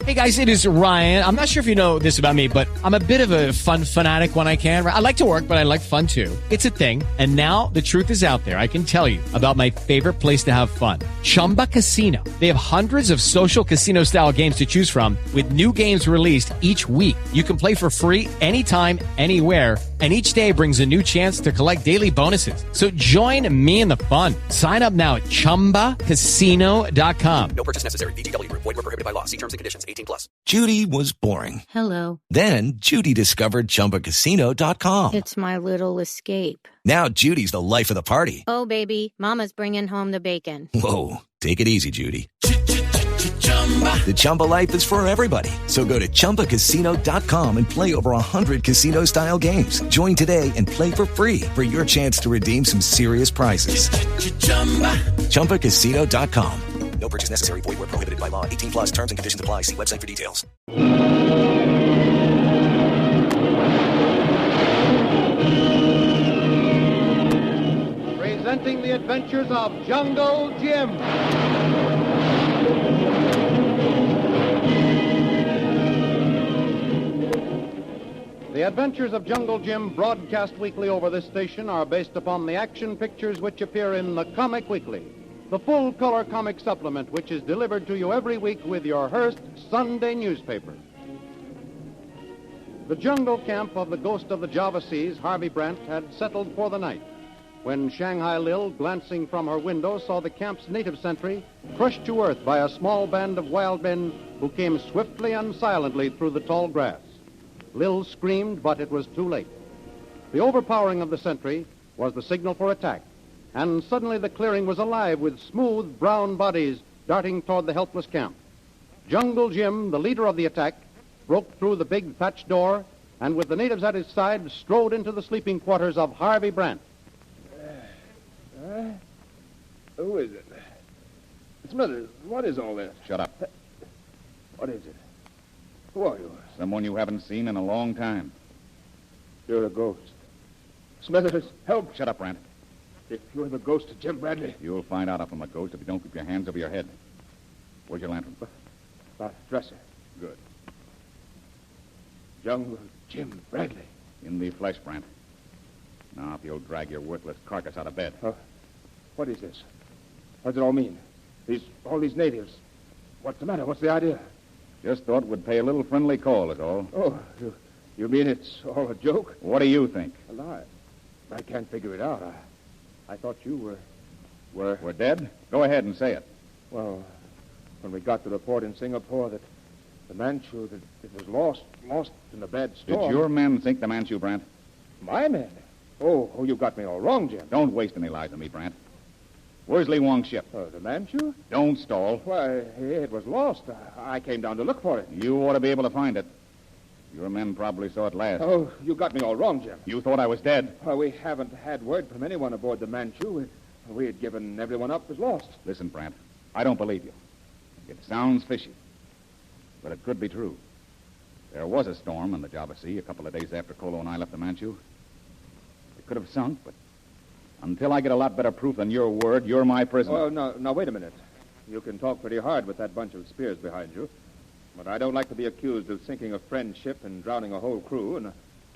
Hey guys, it is Ryan. I'm not sure if you know this about me, but I'm a bit of a fun fanatic when I can. I like to work, but I like fun too. It's a thing. And now the truth is out there. I can tell you about my favorite place to have fun. Chumba Casino. They have hundreds of social casino style games to choose from with new games released each week. You can play for free anytime, anywhere. And each day brings a new chance to collect daily bonuses. So join me in the fun. Sign up now at ChumbaCasino.com. No purchase necessary. VGW. Void where prohibited by law. See terms and conditions. 18+. Judy was boring. Hello. Then Judy discovered ChumbaCasino.com. It's my little escape. Now Judy's the life of the party. Oh, baby, mama's bringing home the bacon. Whoa, take it easy, Judy. The Chumba life is for everybody. So go to ChumbaCasino.com and play over 100 casino-style games. Join today and play for free for your chance to redeem some serious prizes. ChumbaCasino.com. No purchase necessary. Void where prohibited by law. 18+. Terms and conditions apply. See website for details. Presenting the adventures of Jungle Jim. The Adventures of Jungle Jim, broadcast weekly over this station, are based upon the action pictures which appear in the Comic Weekly, the full-color comic supplement which is delivered to you every week with your Hearst Sunday newspaper. The jungle camp of the Ghost of the Java Seas, Harvey Brant, had settled for the night when Shanghai Lil, glancing from her window, saw the camp's native sentry crushed to earth by a small band of wild men who came swiftly and silently through the tall grass. Lil screamed, but it was too late. The overpowering of the sentry was the signal for attack, and suddenly the clearing was alive with smooth brown bodies darting toward the helpless camp. Jungle Jim, the leader of the attack, broke through the big thatch door and with the natives at his side strode into the sleeping quarters of Harvey Brant. Who is it? Smithers, what is all this? Shut up. What is it? Who are you? Someone you haven't seen in a long time. You're a ghost. Smithers, help. Shut up, Brant. If you're the ghost of Jim Bradley. You'll find out if I'm a ghost if you don't keep your hands over your head. Where's your lantern? Dresser. Good. Jungle Jim Bradley. In the flesh, Brant. Now, if you'll drag your worthless carcass out of bed. What is this? What does it all mean? All these natives. What's the matter? What's the idea? Just thought we'd pay a little friendly call, is all. Oh, you mean it's all a joke? What do you think? A lie. I can't figure it out. I thought you We're dead? Go ahead and say it. Well, when we got the report in Singapore that the Manchu, that it was lost in a bad storm. Did your men think the Manchu, Brant? My men? Oh, you got me all wrong, Jim. Don't waste any lies on me, Brant. Where's Lee Wong's ship? The Manchu? Don't stall. Why, it was lost. I came down to look for it. You ought to be able to find it. Your men probably saw it last. Oh, you got me all wrong, Jim. You thought I was dead. Well, we haven't had word from anyone aboard the Manchu. We had given everyone up as lost. Listen, Brant, I don't believe you. It sounds fishy, but it could be true. There was a storm in the Java Sea a couple of days after Kolu and I left the Manchu. It could have sunk, but until I get a lot better proof than your word, you're my prisoner. Oh, no, wait a minute. You can talk pretty hard with that bunch of spears behind you, but I don't like to be accused of sinking a friend ship and drowning a whole crew, and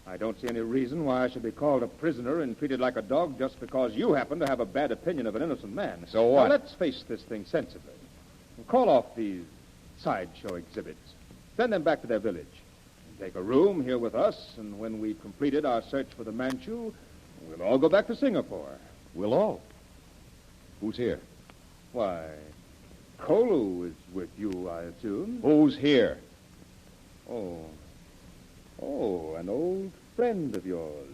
I don't see any reason why I should be called a prisoner and treated like a dog just because you happen to have a bad opinion of an innocent man. So what? Now, let's face this thing sensibly. Call off these sideshow exhibits. Send them back to their village. Take a room here with us, and when we've completed our search for the Manchu, we'll all go back to Singapore. We'll all? Who's here? Why, Kolu is with you, I assume. Who's here? Oh, an old friend of yours,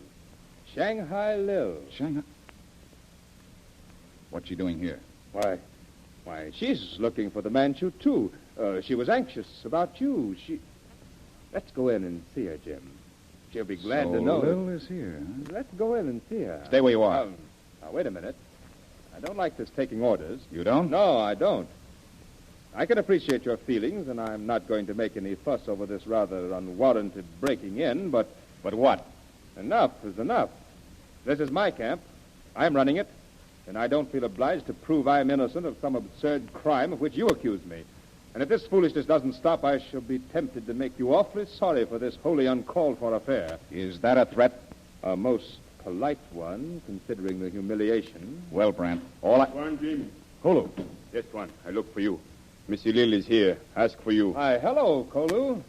Shanghai Lil. Shanghai? What's she doing here? Why, she's looking for the Manchu, too. She was anxious about you. Let's go in and see her, Jim. She'll be glad to know. Lil is here, huh? Let's go in and see her. Stay where you are. Now, wait a minute. I don't like this taking orders. You don't? No, I don't. I can appreciate your feelings, and I'm not going to make any fuss over this rather unwarranted breaking in, but... But what? Enough is enough. This is my camp. I'm running it, and I don't feel obliged to prove I'm innocent of some absurd crime of which you accuse me. And if this foolishness doesn't stop, I shall be tempted to make you awfully sorry for this wholly uncalled-for affair. Is that a threat? A most polite one, considering the humiliation. Well, Brant, all I... Tuan Jim. Kolu. Yes, Tuan. I look for you. Missy Lil is here. Ask for you. Why, hello, Kolu.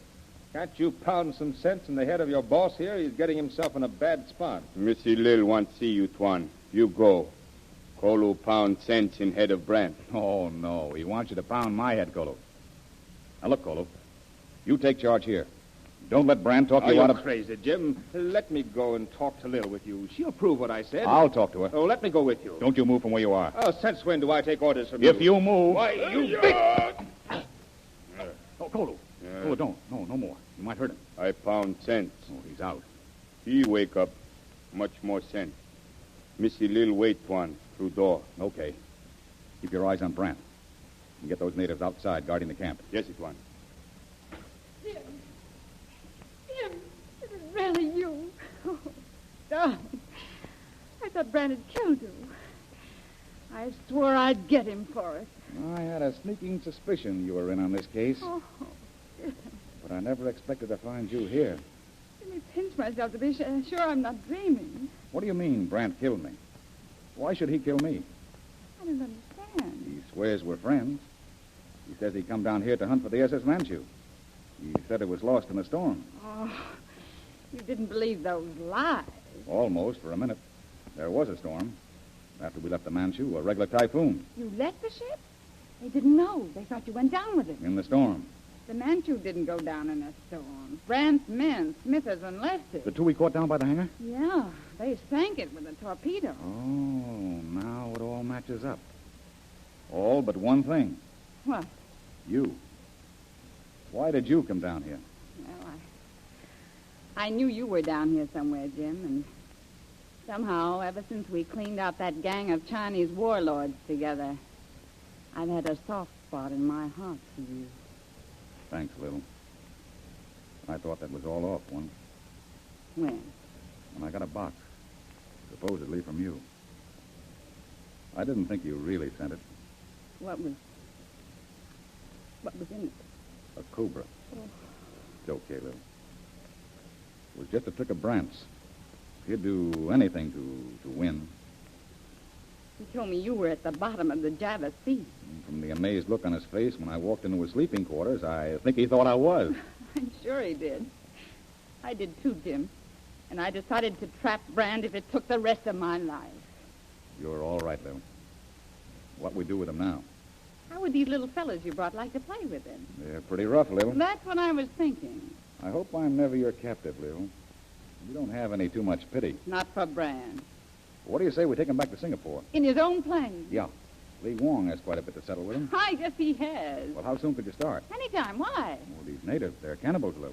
Can't you pound some sense in the head of your boss here? He's getting himself in a bad spot. Missy Lil wants see you, Tuan. You go. Kolu pound sense in head of Brant. Oh, no. He wants you to pound my head, Kolu. Now, look, Kolu. You take charge here. Don't let Brant talk Are you out you of... crazy, Jim? Let me go and talk to Lil with you. She'll prove what I said. I'll talk to her. Oh, let me go with you. Don't you move from where you are. Oh, since when do I take orders from you? If you move... Why, you big... Oh, Kolu. Kolu, don't. No more. You might hurt him. I pound sense. Oh, he's out. He wake up. Much more sense. Missy Lil wait, Tuan. Through door. Okay. Keep your eyes on Brant. And get those natives outside guarding the camp. Yes, Tuan. Jim, is it really you? Oh, darling. I thought Brant had killed you. I swore I'd get him for it. I had a sneaking suspicion you were in on this case. Oh, Jim. But I never expected to find you here. Let me pinch myself to be sure I'm not dreaming. What do you mean Brant killed me? Why should he kill me? I don't understand. He swears we're friends. He says he come down here to hunt for the SS Manchu. He said it was lost in a storm. Oh, you didn't believe those lies. Almost, for a minute. There was a storm. After we left the Manchu, a regular typhoon. You left the ship? They didn't know. They thought you went down with it. In the storm. The Manchu didn't go down in a storm. Brant's men, Smithers, and left The it. two we caught down by the hangar? Yeah, they sank it with a torpedo. Oh, now it all matches up. All but one thing. What? You. Why did you come down here? Well, I knew you were down here somewhere, Jim, and somehow, ever since we cleaned out that gang of Chinese warlords together, I've had a soft spot in my heart for you. Thanks, Lil. I thought that was all off once. When? When I got a box, supposedly from you. I didn't think you really sent it. What was in it? A cobra. It's okay, Lil. It was just a trick of Brant's. He'd do anything to win. He told me you were at the bottom of the Java Sea. And from the amazed look on his face when I walked into his sleeping quarters, I think he thought I was. I'm sure he did. I did too, Jim. And I decided to trap Brand if it took the rest of my life. You're all right, Lil. What we do with him now? How would these little fellas you brought like to play with him? They're pretty rough, Lil. That's what I was thinking. I hope I'm never your captive, Lil. You don't have any too much pity. Not for Brand. What do you say we take him back to Singapore? In his own plane. Yeah. Lee Wong has quite a bit to settle with him. I guess he has. Well, how soon could you start? Anytime. Why? Well, these natives, they're cannibals, Lil.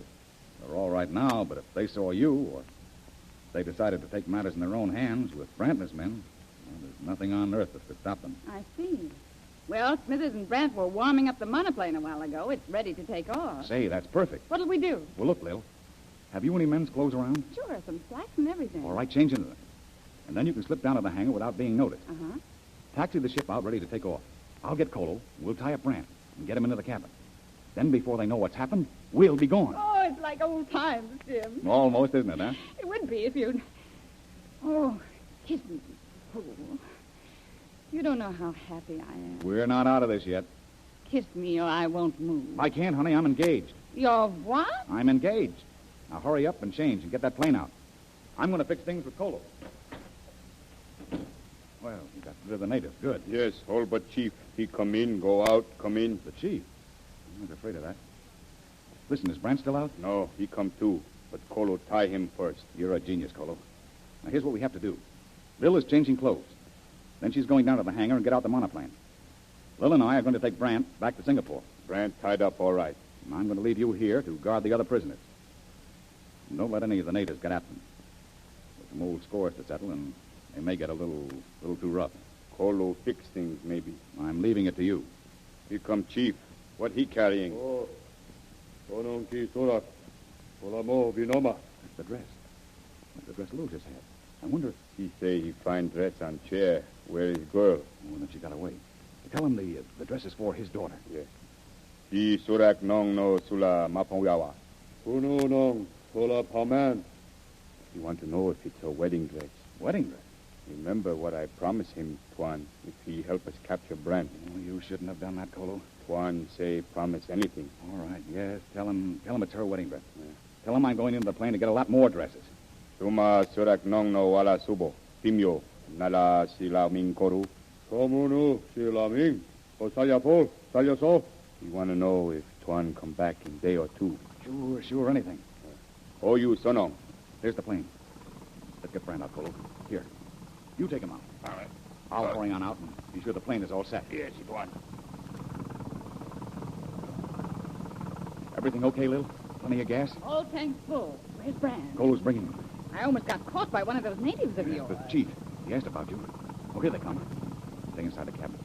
They're all right now, but if they saw you, or if they decided to take matters in their own hands with Brant and his men, well, there's nothing on earth that could stop them. I see. Well, Smithers and Brant were warming up the monoplane a while ago. It's ready to take off. Say, that's perfect. What'll we do? Well, look, Lil. Have you any men's clothes around? Sure, some slacks and everything. All right, change into them. And then you can slip down to the hangar without being noticed. Uh-huh. Taxi the ship out ready to take off. I'll get Kolu. We'll tie up Brant and get him into the cabin. Then before they know what's happened, we'll be gone. Oh, it's like old times, Jim. Almost, isn't it, huh? It would be if you'd... Oh, kiss me, fool. You don't know how happy I am. We're not out of this yet. Kiss me or I won't move. I can't, honey. I'm engaged. You're what? I'm engaged. Now hurry up and change and get that plane out. I'm going to fix things with Kolu. Well, you got rid of the natives. Good. Yes, all but Chief. He come in, go out, come in. The chief? I was afraid of that. Listen, is Brant still out? No, he come too. But Kolu tie him first. You're a genius, Kolu. Now, here's what we have to do. Lil is changing clothes. Then she's going down to the hangar and get out the monoplane. Lil and I are going to take Brant back to Singapore. Brant tied up all right. And I'm going to leave you here to guard the other prisoners. And don't let any of the natives get at them. There's some old scores to settle, and they may get a little too rough. Kolu fix things, maybe. I'm leaving it to you. Here come Chief. What he carrying? That's the dress. That's the dress Lil just had. I wonder if... He say he find dress on chair. Where is girl? Oh, then she got away. Tell him the dress is for his daughter. Yes. Si surak nong no sula mapawiawa. Kuno nong, sola paman. You want to know if it's a wedding dress. Wedding dress? Remember what I promised him, Tuan, if he help us capture Brant. Oh, you shouldn't have done that, Kolu. Tuan say promise anything. All right, yes. Tell him it's her wedding dress. Yeah. Tell him I'm going into the plane to get a lot more dresses. Tuma surak nong no wala subo. Timyo. Nala sila ming koru. Somunu, sila ming. O salyapo, salyaso. You want to know if Tuan come back in day or two. Sure, anything. Oh, you, Sonong. Here's the plane. Let's get Brant out, Kolu. Here. You take him out. All right. I'll hurry on out and be sure the plane is all set. Yes, Tuan. Everything okay, Lil? Plenty of gas? All tanks full. Where's Brand? Kolu's bringing him. I almost got caught by one of those natives of yours. The chief. He asked about you. Oh, here they come. Stay inside the cabin.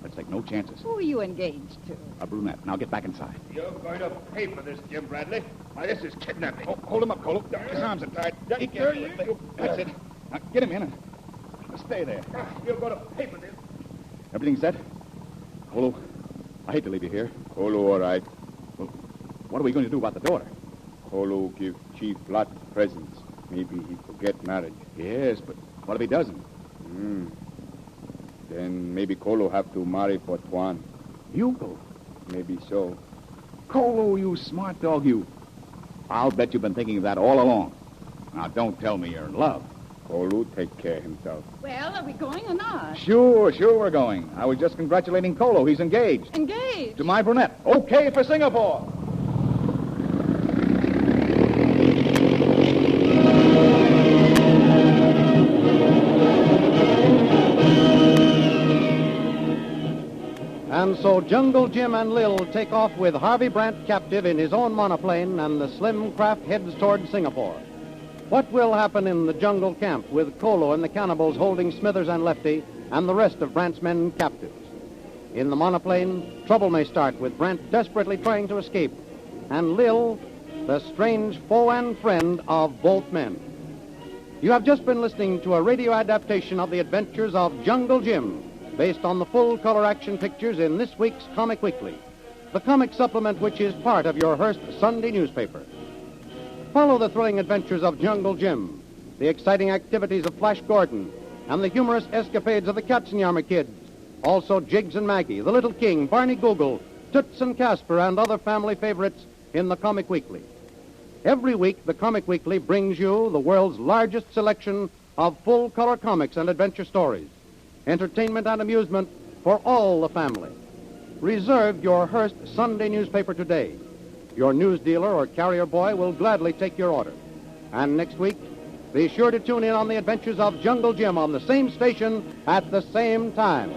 Let's take no chances. Who are you engaged to? A brunette. Now get back inside. You're going to pay for this, Jim Bradley. Why, this is kidnapping. Oh, hold him up, Kolu. His arms are tied. That's it. Now, get him in and stay there. You're going to pay for this. Everything set? Kolu, I hate to leave you here. Kolu, all right. Well, what are we going to do about the daughter? Kolu give Chief lot presents. Maybe he forget marriage. Yes, but what if he doesn't? Then maybe Kolu have to marry for Tuan. You, Kolu? Maybe so. Kolu, you smart dog, you. I'll bet you've been thinking of that all along. Now, don't tell me you're in love. Kolu take care of himself. Well, are we going or not? Sure, we're going. I was just congratulating Kolu. He's engaged. Engaged? To my brunette. Okay for Singapore. And so Jungle Jim and Lil take off with Harvey Brant captive in his own monoplane, and the slim craft heads toward Singapore. What will happen in the jungle camp with Kolu and the cannibals holding Smithers and Lefty and the rest of Brant's men captives? In the monoplane, trouble may start with Brant desperately trying to escape, and Lil, the strange foe and friend of both men. You have just been listening to a radio adaptation of the adventures of Jungle Jim, based on the full-color action pictures in this week's Comic Weekly, the comic supplement which is part of your Hearst Sunday newspaper. Follow the thrilling adventures of Jungle Jim, the exciting activities of Flash Gordon, and the humorous escapades of the Katzenjammer Kids, also Jiggs and Maggie, the Little King, Barney Google, Toots and Casper, and other family favorites in the Comic Weekly. Every week, the Comic Weekly brings you the world's largest selection of full-color comics and adventure stories, entertainment and amusement for all the family. Reserve your Hearst Sunday newspaper today. Your news dealer or carrier boy will gladly take your order. And next week, be sure to tune in on the adventures of Jungle Jim on the same station at the same time.